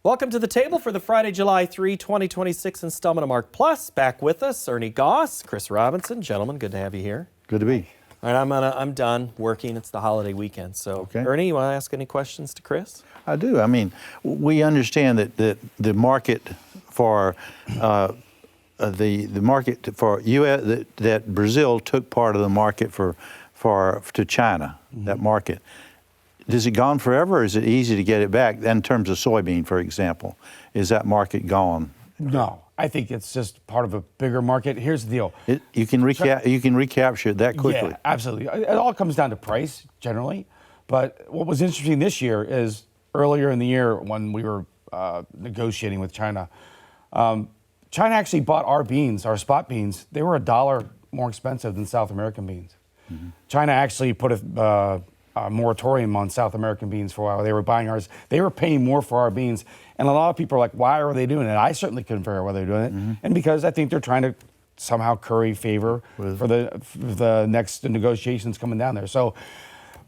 Welcome to the table for the Friday, July 3, 2026 installment of Mark Plus. Back with us, Ernie Goss, Chris Robinson. Gentlemen, good to have you here. Good to be. All right, I'm done working. It's the holiday weekend. So, okay. Ernie, you want to ask any questions to Chris? I do. I mean, we understand that the market for the market for U.S. that Brazil took part of the market to China. Mm-hmm. That market. Is it gone forever, or is it easy to get it back? In terms of soybean, for example, is that market gone? No, I think it's just part of a bigger market. Here's the deal: you can recapture it that quickly. Yeah, absolutely. It all comes down to price generally. But what was interesting this year is earlier in the year when we were negotiating with China, China actually bought our beans, our spot beans. They were $1 more expensive than South American beans. Mm-hmm. China actually put a moratorium on South American beans for a while. They were buying ours. They were paying more for our beans. And a lot of people are like, why are they doing it? I certainly couldn't figure out why they're doing it. Mm-hmm. And because I think they're trying to somehow curry favor for the next negotiations coming down there. So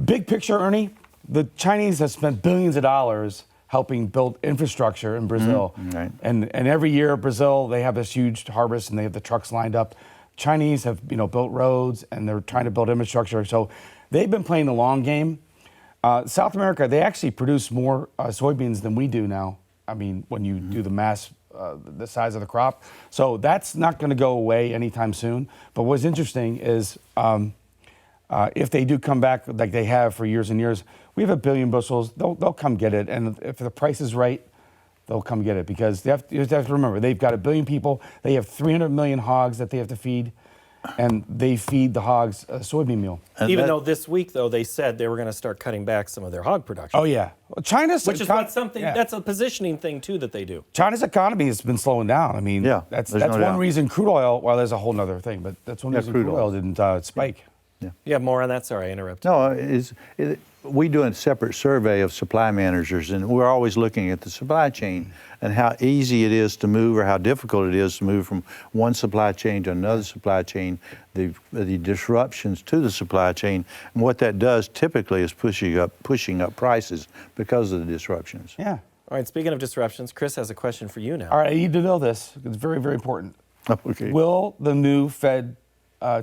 big picture, Ernie, the Chinese have spent billions of dollars helping build infrastructure in Brazil. Mm-hmm. Right. And every year, Brazil, they have this huge harvest and they have the trucks lined up. Chinese have built roads and they're trying to build infrastructure. So they've been playing the long game. South America, they actually produce more soybeans than we do now. I mean, when you do the mass, the size of the crop. So that's not going to go away anytime soon. But what's interesting is if they do come back like they have for years and years, we have 1 billion bushels. They'll come get it. And if the price is right, they'll come get it. Because you have to remember, they've got 1 billion people. They have 300 million hogs that they have to feed. And they feed the hogs soybean meal. Even though this week, though, they said they were going to start cutting back some of their hog production. Oh, yeah. Well, which is something, that's a positioning thing, too, that they do. China's economy has been slowing down. I mean, that's one reason crude oil, well, there's a whole other thing, but that's one reason crude oil didn't spike. Yeah. Yeah, more on that. Sorry, I interrupted. No, we do a separate survey of supply managers, and we're always looking at the supply chain and how easy it is to move or how difficult it is to move from one supply chain to another supply chain, the disruptions to the supply chain. And what that does typically is pushing up prices because of the disruptions. Yeah. All right, speaking of disruptions, Chris has a question for you now. All right, I need to know this. It's very, very important. Okay. Will the new Fed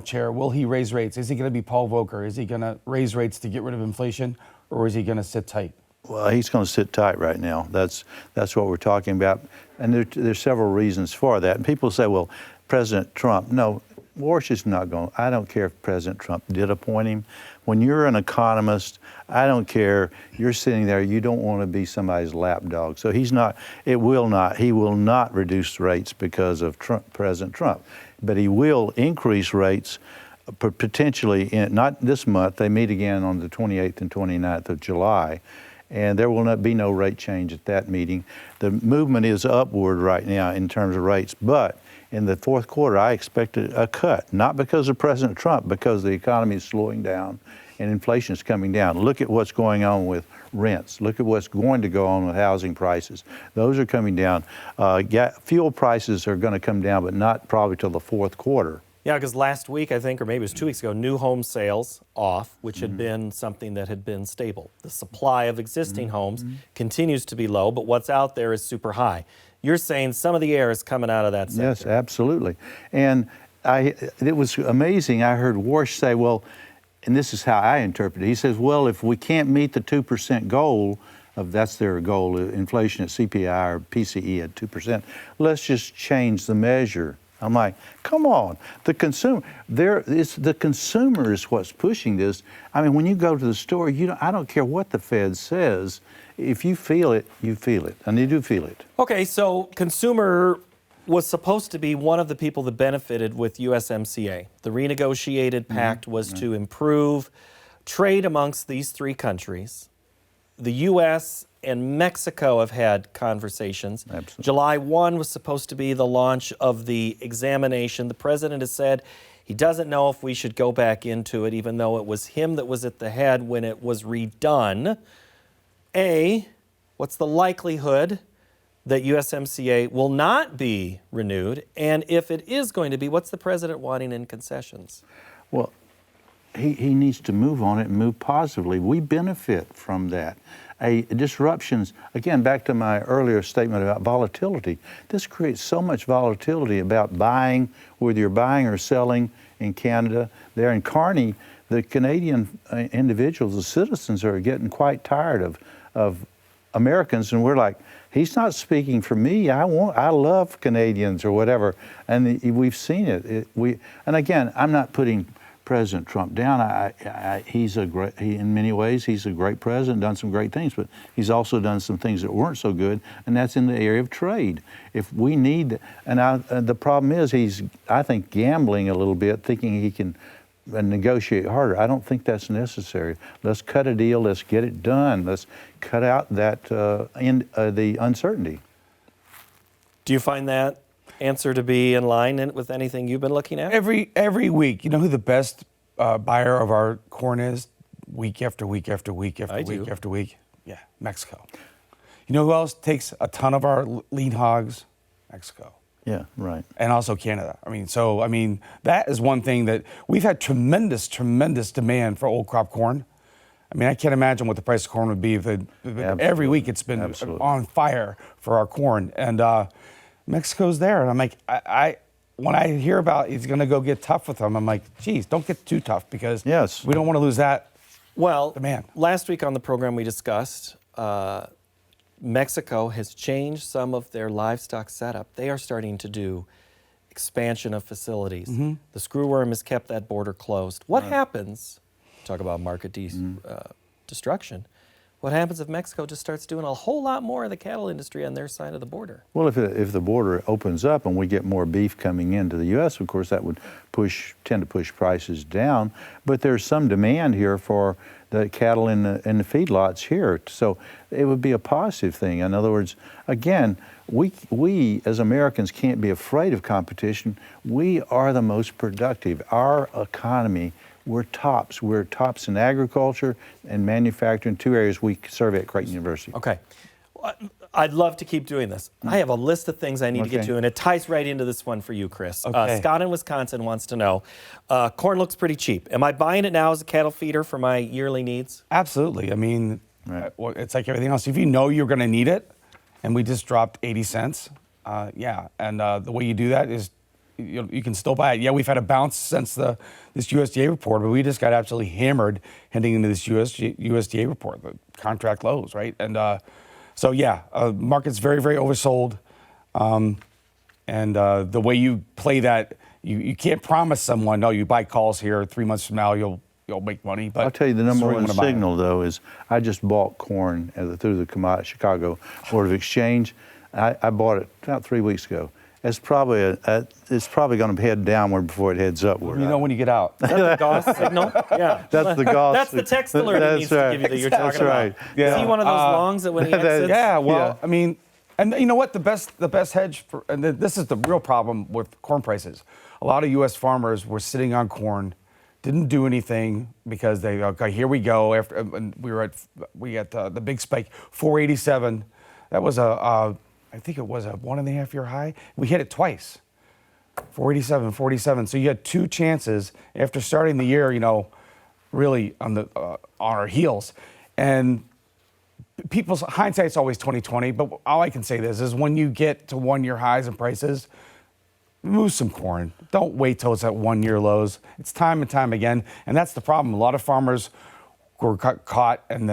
chair, will he raise rates? Is he going to be Paul Volcker? Is he going to raise rates to get rid of inflation, or is he going to sit tight? Well, he's going to sit tight right now. That's what we're talking about. And there's several reasons for that. And people say, well, President Trump, no, Warsh is not going. I don't care if President Trump did appoint him. When you're an economist, I don't care. You're sitting there, you don't want to be somebody's lapdog. So he will not reduce rates because of President Trump. But he will increase rates potentially, not this month. They meet again on the 28th and 29th of July. And there will not be no rate change at that meeting. The movement is upward right now in terms of rates. But in the fourth quarter, I expected a cut, not because of President Trump, because the economy is slowing down and inflation is coming down. Look at what's going on with rents. Look at what's going to go on with housing prices. Those are coming down. Fuel prices are going to come down, but not probably till the fourth quarter. Yeah, because last week, I think, or maybe it was 2 weeks ago, new home sales off, which had been something that had been stable. The supply of existing homes continues to be low, but what's out there is super high. You're saying some of the air is coming out of that sector. Yes, absolutely. And it was amazing. I heard Warsh say, well, and this is how I interpret it. He says, well, if we can't meet the 2% goal, that's their goal, inflation at CPI or PCE at 2%, let's just change the measure. I'm like, come on, the consumer is what's pushing this. I mean, when you go to the store, I don't care what the Fed says. If you feel it, you feel it, and you do feel it. Okay, so consumer was supposed to be one of the people that benefited with USMCA. The renegotiated pact was to improve trade amongst these three countries. The U.S. and Mexico have had conversations. Absolutely. July 1 was supposed to be the launch of the examination. The president has said he doesn't know if we should go back into it, even though it was him that was at the head when it was redone. What's the likelihood that USMCA will not be renewed? And if it is going to be, what's the president wanting in concessions? Well, he needs to move on it and move positively. We benefit from that. disruptions. Again, back to my earlier statement about volatility. This creates so much volatility about buying, whether you're buying or selling in Canada. There in Kearney, the Canadian individuals, the citizens, are getting quite tired of Americans, and we're like, he's not speaking for me. I love Canadians or whatever, and we've seen it. And again, I'm not putting President Trump down. In many ways, he's a great president, done some great things, but he's also done some things that weren't so good, and that's in the area of trade. If we need, the problem is he's, I think, gambling a little bit, thinking he can negotiate harder. I don't think that's necessary. Let's cut a deal. Let's get it done. Let's cut out that the uncertainty. Do you find that answer to be in line with anything you've been looking at? Every week, you know who the best buyer of our corn is? Week after week after week after week after week. Yeah, Mexico. You know who else takes a ton of our lean hogs? Mexico. Yeah, right. And also Canada. That is one thing that we've had tremendous demand for old crop corn. I mean, I can't imagine what the price of corn would be if every week it's been on fire for our corn. And Mexico's there. And I'm like, when I hear about he's going to go get tough with them, I'm like, geez, don't get too tough because we don't want to lose that demand. Last week on the program we discussed Mexico has changed some of their livestock setup. They are starting to do expansion of facilities. Mm-hmm. The screwworm has kept that border closed. What happens, talk about market destruction, what happens if Mexico just starts doing a whole lot more of the cattle industry on their side of the border? Well, if the border opens up and we get more beef coming into the U.S., of course, that would tend to push prices down. But there's some demand here for the cattle in the feedlots here. So it would be a positive thing. In other words, again, we as Americans can't be afraid of competition. We are the most productive. Our economy, we're tops. We're tops in agriculture and manufacturing, two areas we serve at Creighton University. Okay. I'd love to keep doing this. I have a list of things I need to get to, and it ties right into this one for you, Chris. Okay. Scott in Wisconsin wants to know, corn looks pretty cheap. Am I buying it now as a cattle feeder for my yearly needs? Absolutely. I mean, it's like everything else. If you know you're going to need it, and we just dropped 80 cents, And the way you do that is you can still buy it. Yeah, we've had a bounce since this USDA report, but we just got absolutely hammered heading into this USDA report, the contract lows, right? And market's very, very oversold. The way you play that, you can't promise someone, no, you buy calls here, 3 months from now you'll make money. But I'll tell you the number one signal, though, is I just bought corn through the Chicago Board of Exchange. I bought it about 3 weeks ago. It's probably going to head downward before it heads upward. You know when you get out. Is that the Goss signal? Yeah. That's the Goss. That's the text alert it needs to give you that you're talking about. Yeah. Is he one of those longs that when he exits? Yeah, well, I mean, and you know what? The best hedge for, and this is the real problem with corn prices. A lot of U.S. farmers were sitting on corn, didn't do anything because here we go. After we got the big spike, 487. That was I think it was a 1.5 year high. We hit it twice, 487, 47. So you had two chances after starting the year, really on our heels. And people's hindsight's always 20/20. But all I can say is when you get to 1 year highs and prices, move some corn. Don't wait till it's at 1 year lows. It's time and time again, and that's the problem. A lot of farmers were caught, and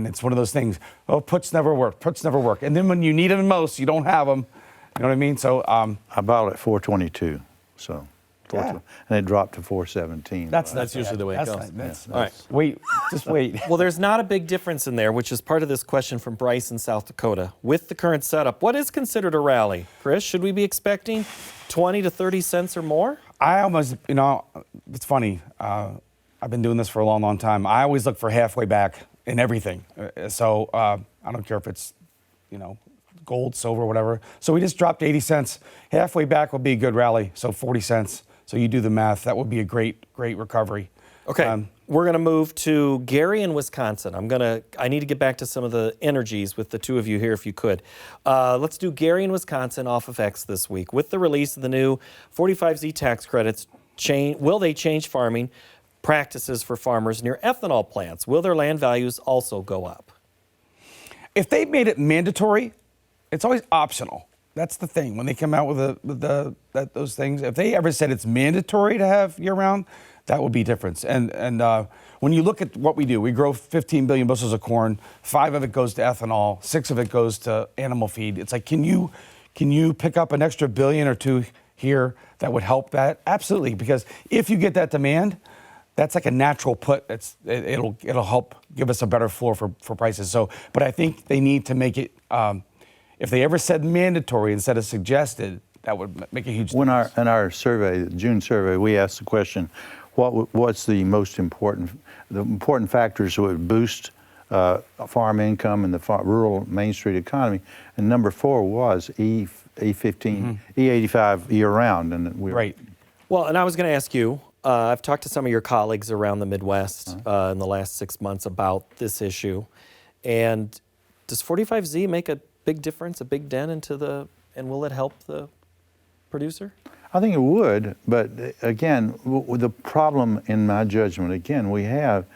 it's one of those things. Oh, puts never work. And then when you need them most, you don't have them. You know what I mean? So I bought it at 422. So. And it dropped to 417. That's usually the way it goes. All right. Wait. Well, there's not a big difference in there, which is part of this question from Bryce in South Dakota. With the current setup, what is considered a rally? Chris, should we be expecting 20 to 30 cents or more? I almost, it's funny. I've been doing this for a long, long time. I always look for halfway back in everything. So I don't care if it's, gold, silver, whatever. So we just dropped 80 cents. Halfway back will be a good rally. So 40 cents. So you do the math. That would be a great recovery. Okay. We're going to move to Gary in Wisconsin. I need to get back to some of the energies with the two of you here, if you could. Let's do Gary in Wisconsin off of X this week. With the release of the new 45Z tax credits, will they change farming practices for farmers near ethanol plants? Will their land values also go up? if they made it mandatory, it's always optional. That's the thing. When they come out with those things, if they ever said it's mandatory to have year-round, that would be different. And when you look at what we do, we grow 15 billion bushels of corn. 5 of it goes to ethanol. 6 of it goes to animal feed. It's like, can you pick up an extra billion or 2 here that would help that? Absolutely, because if you get that demand, that's like a natural put. It'll help give us a better floor for prices. So, but I think they need to make it. If they ever said mandatory instead of suggested, that would make a huge difference. In our survey, the June survey, we asked the question, what's the most important, the important factors that would boost farm income and the rural Main Street economy, and number 4 was E15, E85 year-round, and Right. Well, and I was going to ask you, I've talked to some of your colleagues around the Midwest in the last 6 months about this issue, and does 45Z make a big difference, a big dent into and will it help the producer? I think it would, but again, the problem in my judgment, again, we have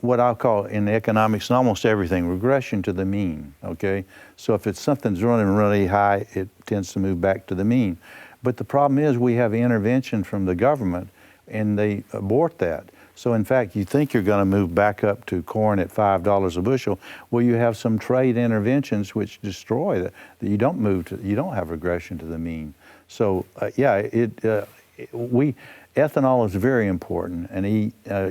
what I'll call in economics and almost everything, regression to the mean, okay? So if something's running really high, it tends to move back to the mean. But the problem is we have intervention from the government and they abort that. So in fact, you think you're going to move back up to corn at $5 a bushel. Well, you have some trade interventions which destroy that. You don't have regression to the mean. So ethanol is very important, and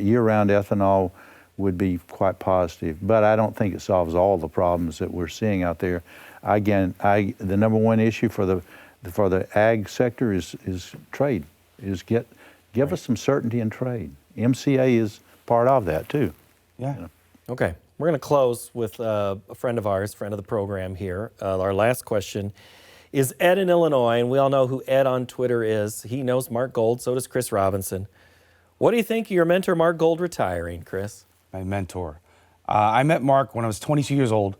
year-round ethanol would be quite positive. But I don't think it solves all the problems that we're seeing out there. Again, the number one issue for the ag sector is trade. Give us some certainty in trade. MCA is part of that too. Yeah. You know? Okay, we're going to close with a friend of ours, friend of the program here. Our last question is Ed in Illinois, and we all know who Ed on Twitter is. He knows Mark Gold, so does Chris Robinson. What do you think of your mentor, Mark Gold, retiring, Chris? My mentor. I met Mark when I was 22 years old.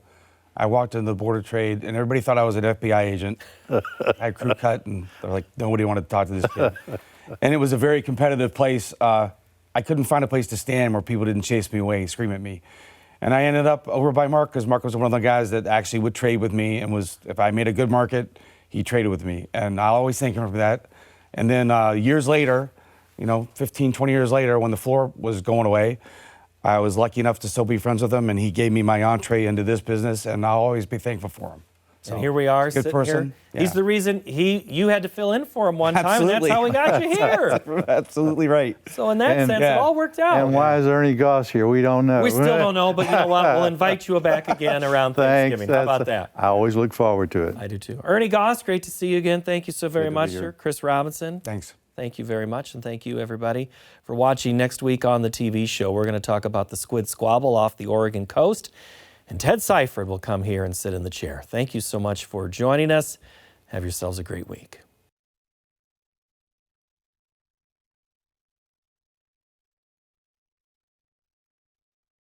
I walked into the Board of Trade, and everybody thought I was an FBI agent. I had crew cut, and they're like, nobody wanted to talk to this kid. And it was a very competitive place. I couldn't find a place to stand where people didn't chase me away, scream at me. And I ended up over by Mark because Mark was one of the guys that actually would trade with me and if I made a good market, he traded with me. And I always thank him for that. And then years later, 15, 20 years later, when the floor was going away, I was lucky enough to still be friends with him, and he gave me my entree into this business, and I'll always be thankful for him. So, and here we are, good sitting person. here. Yeah. He's the reason you had to fill in for him one time, Absolutely. and that's how we got you here. Absolutely right. So in that sense, it all worked out. And why is Ernie Goss here? We don't know. We still don't know, but you know what? We'll invite you back again around Thanksgiving. How about that? I always look forward to it. I do too. Ernie Goss, great to see you again. Thank you so very much, here. sir. Chris Robinson. Thanks. Thank you very much, and thank you, everybody, for watching. Next week on the TV show, we're going to talk about the squid squabble off the Oregon coast, and Ted Seifert will come here and sit in the chair. Thank you so much for joining us. Have yourselves a great week.